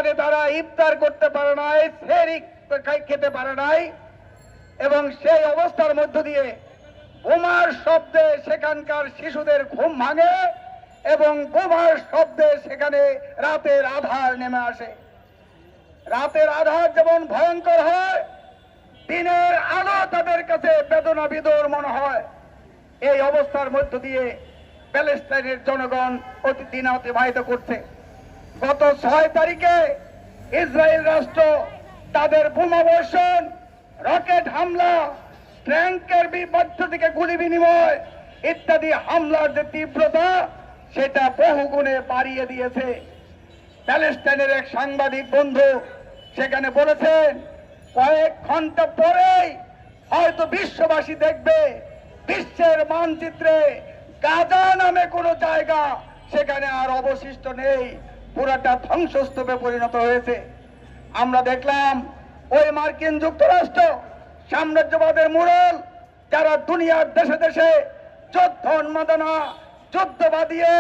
সেখানে তারা ইফতার করতে পারে নাই, সেহরি খেতে পারে নাই, এবং সেই অবস্থার মধ্য দিয়ে বোমার শব্দে সেখানকার শিশুদের ঘুম ভাঙে এবং বোমার শব্দে সেখানে রাতের আধার নেমে আসে। রাতের আধার যেমন ভয়ঙ্কর হয়, দিনের আলো তাদের কাছে বেদনা বিদর মনে হয়। এই অবস্থার মধ্য দিয়ে প্যালেস্টাইনের জনগণ দিন অতিবাহিত করছে। গত 6 তারিখে ইসরায়েল রাষ্ট্র তাদের বোমা বর্ষণ, রকেট হামলা, ট্যাঙ্কের মধ্য থেকে গুলি বিনিময় ইত্যাদি হামলার যে তীব্রতা, সেটা বহুগুণে বাড়িয়ে দিয়েছে। প্যালেস্টাইনের এক সাংবাদিক বন্ধু সেখানে বলেছেন, কয়েক ঘন্টা পরেই হয়তো বিশ্ববাসী দেখবে বিশ্বের মানচিত্রে গাজা নামে কোনো জায়গা সেখানে আর অবশিষ্ট নেই, পুরাটা ধ্বংসস্তূপে পরিণত হয়েছে। আমরা দেখলাম ওই মার্কিন যুক্তরাষ্ট্র সাম্রাজ্যবাদের মুরল, যারা দুনিয়ার দেশে দেশে যুদ্ধ উন্মাদনা, যুদ্ধ বাদিয়ে